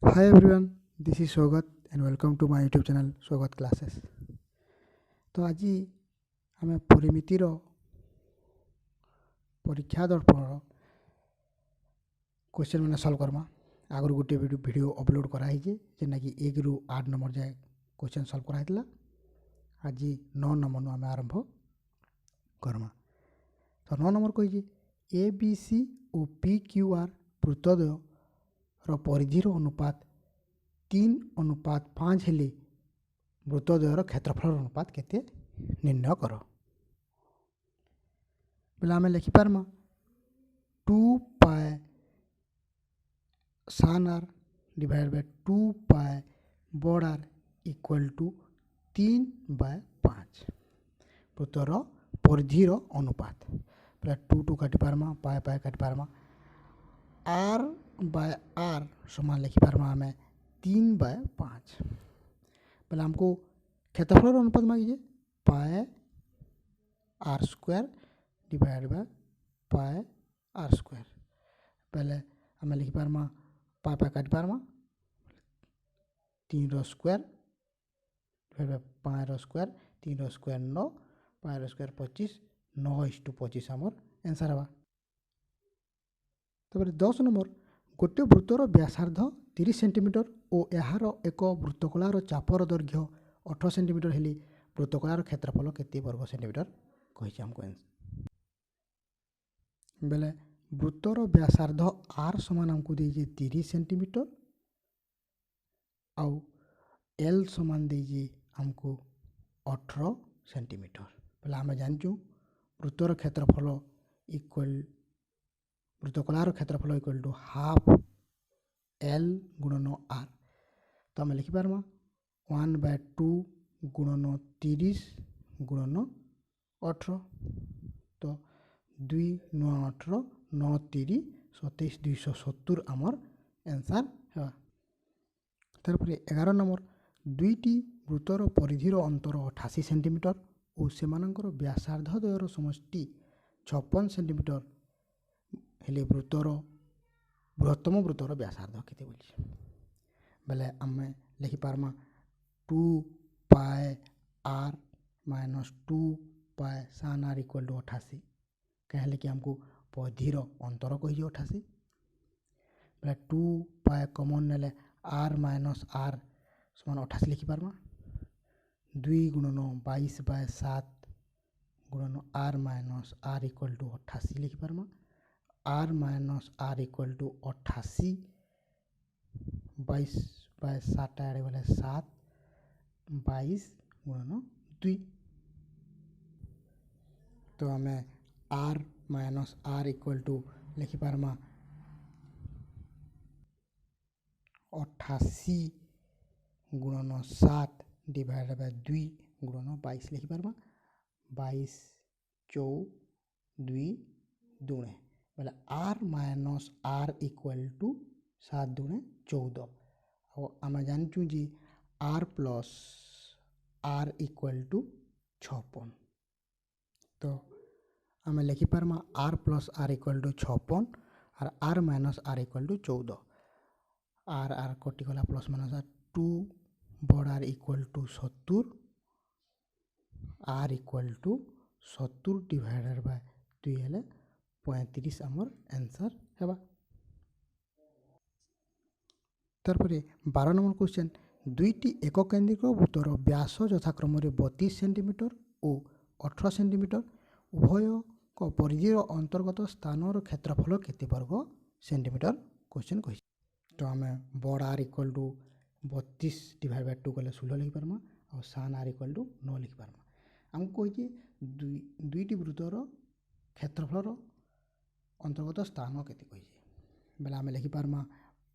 Hi everyone, this is Swagat and welcome to my YouTube channel Swagat Classes. तो आज आम परिमितिर परीक्षा दर्पण क्वेश्चन मैंने सल्व करमा। आगु गोटे वीडियो अपलोड कराई जेना कि 1 ରୁ 8 नंबर जाए क्वेश्चन सल्व कराइला। आज 9 नंबर आम आरंभ करमा। तो 9 नंबर कही ए बी सी और पी क्यू आर वृत्तद्वय परिधिर अनुपात 3:5 हेले वृत्तद्वयर क्षेत्रफल अनुपात केते निर्णय कर। बोले आम लिखिपारमा 2 पाए सान आर डिवाइड बाय 2 पाए बड़ आर इक्वल टू 3/5 वृत्तर परिधिर अनुपात। बोले 2 काटी पारमा पाए पाए काटी पारमा आर बाय आर समान लिखिपारमा आम 3/5। पहले हमको क्षेत्रफल अनुपात मांगिए pi are square divide by pi are square. पहले आम लिखि पारमा पाए पाए काटी पारमा 3 square divide by pi square 3 square 9 pi square 25 9:25 आमर आंसर हवा। तापर 10 नंबर गोटे वृत्तर व्यासार्ध 30 सेंटीमीटर और यार एक वृत्तकलार चापर दैर्घ्य 18 सेंटीमीटर हेले वृत्तकलार क्षेत्रफल केते वर्ग सेंटीमीटर कही आमको बेले वृत्तर व्यासार्ध आर समान आमको दे 30 सेंटीमीटर आउ एल समान दे आमको 18 सेंटीमीटर। बेले आम जानचु वृत्तर क्षेत्रफल इक्वल वृत्तकलार क्षेत्रफल इक्वल टू हाफ एल गुणन आर। तो आम लिखिपारमा 1/2 गुणन 30 गुणन 18। तो 2 9 18 9 3 27 270 आमर आंसर है। तारपरे 11 नंबर दुईटी वृत्तर परिधिर अंतर 88 सेंटीमीटर और सेमानंकर व्यासार्ध द्वयर समष्टि 56 सेंटीमीटर हेले वृत्तर बृहत्तम वृत्तर व्यासार्ध केते बोली। बेले आम लिखिपारमा 2 पाए आर माइनस 2 पाए सान आर इक्वल टू 88 कहले कि हमको परिधिर अंतर कही 88। बेले 2 पाए कमन नेले आर माइनस आर समान 88 लिखिपारमा 2 गुणन 22/7 गुणन R minus R equal to 88 लिखिपारमा R minus R equal to 88 22/7 आड़े बोले 7 22 गुणन 2। तो आम R minus R equal to लिखिपारमा 88 गुणन 7 डिवाइड बाय 2 गुणन 22 लिखिपारमा 22 4 2 दुणे बोले R minus R equal to 7 दुणे 14। और आम जानचु जी R plus R equal to 56। तो आम लिखिपारमा R plus R equal to 56 और R minus R equal to 14। R R कटिगला प्लस माइनस 2 बड़ are equal to 70 R equal to 70 divided by 2 हेले 35 आमर आंसर हेबा। तारपरे 12 नंबर क्वेश्चन दुईटी एक केंद्रिक वृत्तर व्यास यथाक्रम 32 सेंटीमीटर और 18 सेंटीमीटर उभय को परिधिर अंतर्गत स्थानर क्षेत्रफल केते वर्ग सेंटीमीटर क्वेश्चन कही। तो आम बड़ are equal to 32 divide by 2 कले 16 लिखिपारमा और सान आर इक्वल टू 9 लिखिपारमा। आमको कही दुईटी वृत्तर क्षेत्रफल अंतर्गत स्थान केते कही बेले आम लिखिपारमा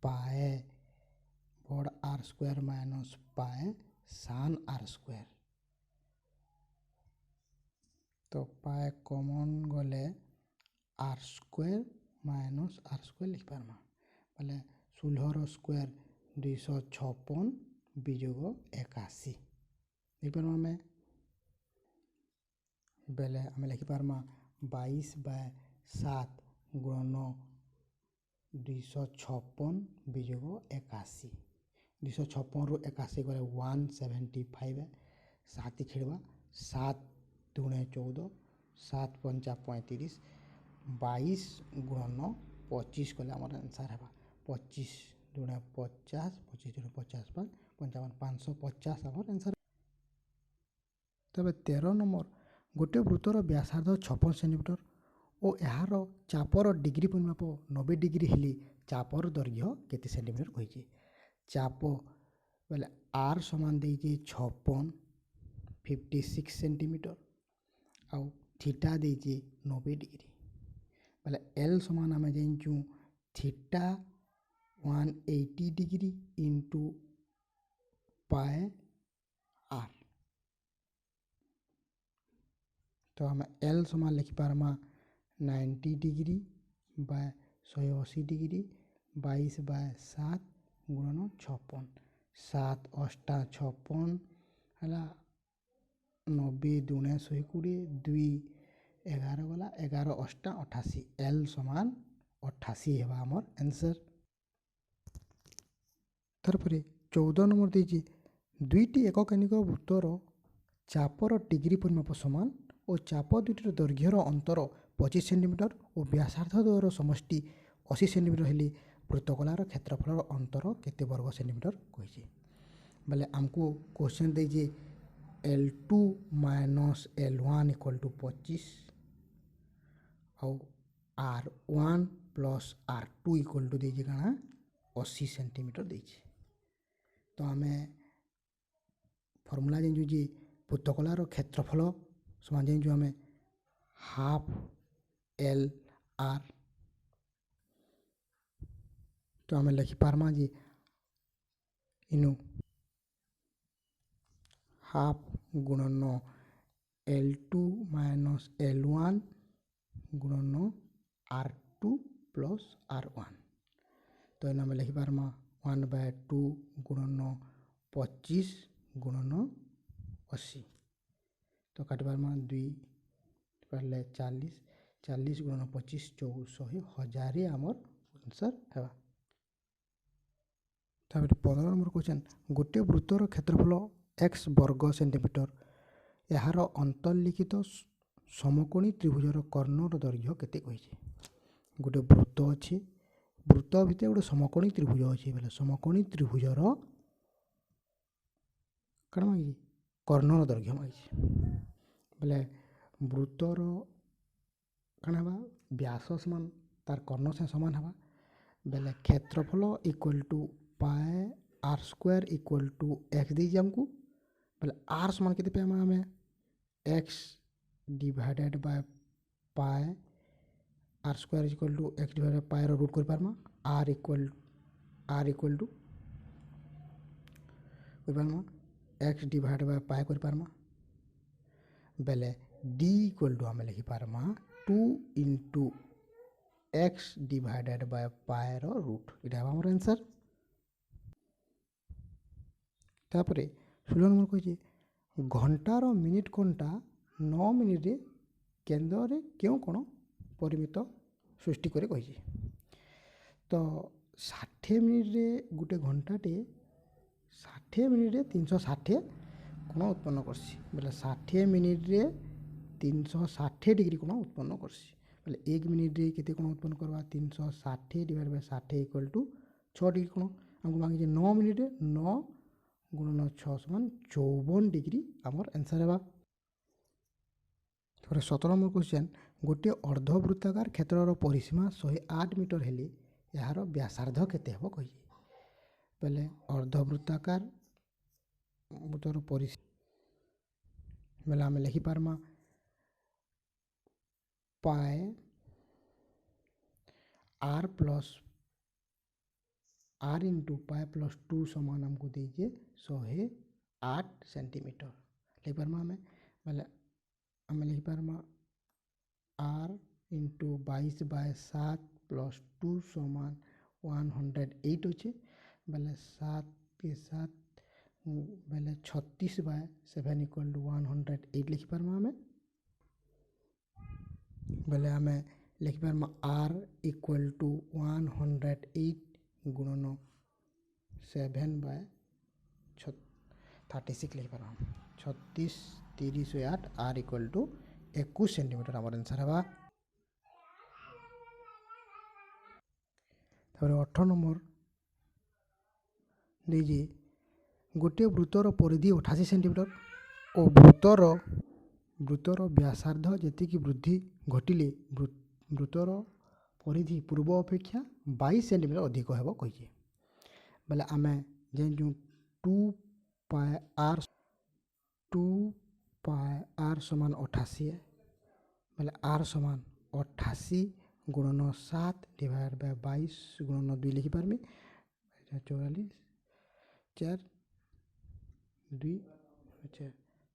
पाए बड़ आर स्क्वायर माइनस पाए सान आर स्क्वायर। तो पाए कमन गले R square minus R square लिखिपारमा बोले 16 स्क्वायर 256 विजोग 81 लिखिपारमा आम बेले आम लिखिपारमा 22/7 गुणन 256 ବିଯୋଗ 81 256 ରୁ 81 ଗଲେ 175 7 ଖେଳିବା 7 ଦୁणे 14 7 पंचा 35 22 गुणन 25 कले आम आंसर है 25 दुणे 50 25 दुणे 50 55 550 आम आंसर। तबे 13 नंबर गोटे वृत्तर व्यासार्ध 56 सेंटीमीटर और यार चापर डिग्री परिमाप 90 डिग्री हेली चापर दैर्घ्य केते सेंटीमीटर कही चाप बोले आर समान देजे 56 56 सेंटीमीटर आउ थीटा देजे 90 डिग्री बोले एल समान आम जानचु theta 180 degree into pi R तो आम एल समान लिखिपारमा 90 डिग्री बाय 180 डिग्री 22 बाय 7 गुणन 56 7 अष्टा 56 है 90 दुणे 120 2 11 गला 11 अष्टा 88 एल समान 88 है आमर आंसर। तारपर 14 नंबर देजी दुईटी एककानिक वृत्तर चापर डिग्री परिमाप समान और चाप दुईटर दैर्घ्यर अंतर 25 सेंटीमीटर और व्यासार्ध द्वयर समष्टि 80 सेंटीमीटर हेली वृत्तकलार क्षेत्रफल अंतर केते वर्ग सेंटीमीटर कही बोले आमको क्वेश्चन देजे L2 minus L1 equal to 25 और R1 plus R2 equal to देजे काना 80 सेंटीमीटर देजे तो आम फर्मूला जानू जी वृत्तकलार क्षेत्रफल समान जानू आम हाफ एल आर तो आम लिखिपारमा जी इनु हाफ गुणन L2 माइनस L1 गुणन R2 प्लस R1 तो इन आम लिखिपारमा 1/2 गुणन 25 गुणन 80 तो काटपारमा 2 पारे 40 40 गुणन 25 400 1000 आमर आंसर है। तापर 15 नंबर क्वेश्चन गोटे वृत्तर क्षेत्रफल x वर्ग सेंटीमीटर यार अंतर्लिखित समकोणी त्रिभुजर कर्णर दैर्घ्य केते कही गोटे वृत्त अच्छे वृत्त भितर गोटे समकोणी त्रिभुज अच्छे बोले समकोणी त्रिभुजर कण मांगी कर्णर दैर्घ्य मांगी बोले वृत्तर कण हवा व्यास समान तार कर्ण से समान हवा बोले क्षेत्रफल equal to pi are square equal to X दी आमको बोले आर समान के आम X divided by pi are square equal to X divided pi root कर पारमा R equal to X divide by pi कर पारमा बेले डी इक्वल टू आम लिखि पारमा 2 into X divided by pi root इटा हमर आंसर। तापरे 16 नंबर कही घंटार मिनिट घंटा 9 मिनिट रे केन्द्र रे क्यों कोण परिमित सृष्टि करे कही तो 60 मिनिट रे गोटे घंटाटे 60 मिनिट रे 360 कोण उत्पन्न करसी बोले 60 मिनिट रे 360 डिग्री कोण उत्पन्न करसी बोले 1 मिनिट रे केते कोण उत्पन्न करवा 360 divide by 60 equal to 6 degree कोण हमको मांगी 9 मिनिट रे 9 गुणन 6 समान 54 डिग्री आमर आंसर है। 17 नंबर क्वेश्चन गोटे अर्धवृत्ताकार क्षेत्रर परिसीमा 108 मीटर हेले यार व्यासार्ध केते हेबो कही बोले अर्धवृत्ताकार वृत्तर परिसीमा बोले आम लिखि पारमा pi r plus r into pi plus 2 समान हमको दीजिए 108 सेंटीमीटर लिखि पारमा आम बोले आम लिखि पारमा आर इंटू 22 बाय 7 प्लस 2 समान 108 अच्छे बोले 7 के 7 बोले 36 बाय 7 इक्वल टू 108 लिखि पारमा आम बोले आम लिखिपारमा आर इक्वल टू 108 गुणन 7/36 लिखिपारमा 36 30 8 आर इक्वल टू 21 सेंटीमीटर आम आंसर है। तापर 18 नंबर दीजिए गोटे वृत्तर परिधि 88 सेंटीमीटर और वृत्तर व्यासार्ध जी वृद्धि घटिले वृत्तर परिधि पूर्व अपेक्षा 22 सेंटीमीटर अधिक होब कही बोले आम जो 2πr समान 88 बोले r समान 88 गुणन 7 डिवाइड बाय 22 गुणन 2 लिखिपारमी 44 4 2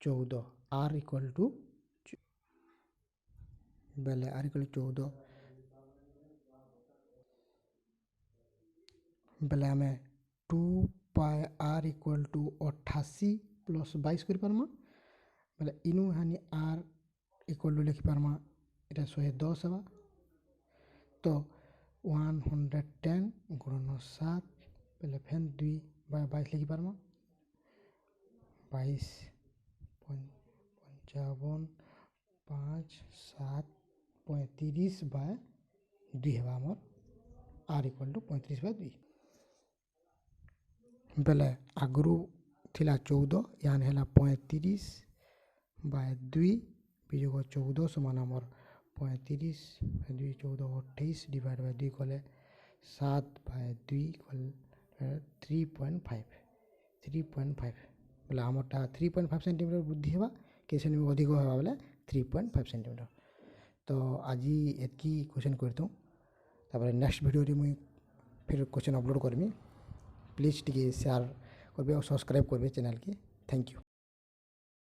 14 r इक्वल टू बोले r इक्वल 14 बोले आम 2πr इक्वल टू 88 प्लस 22 कर पारमा बोले इनु हानि r इक्वल टू लिखि पारमा इटा 110 हवा तो 110 गुणन 7 बोले फेन 2 बाय 22 लिखि पारमा 22 55 5 7 35 बाय 2 हवा आमर r इक्वल टू 35 बाय 2 बेले आगु थिला 14 यान है 35 बाय 2 विजोग 14 समान आमर 35 2 14 28 डिवाइड बाय 2 कले 7 बाय 2 कले 3.5 बोले आमरटा 3.5 सेंटीमीटर वृद्धि होगा के सेंटीमीटर अधिक होगा बोले 3.5 सेंटीमीटर। तो आज एतकी क्वेश्चन करता हूँ तापर नेक्स्ट वीडियो रे मुई फिर क्वेश्चन अपलोड करमी प्लीज टी शेयर करेंगे और सब्सक्राइब करेंगे चैनल के। Thank you.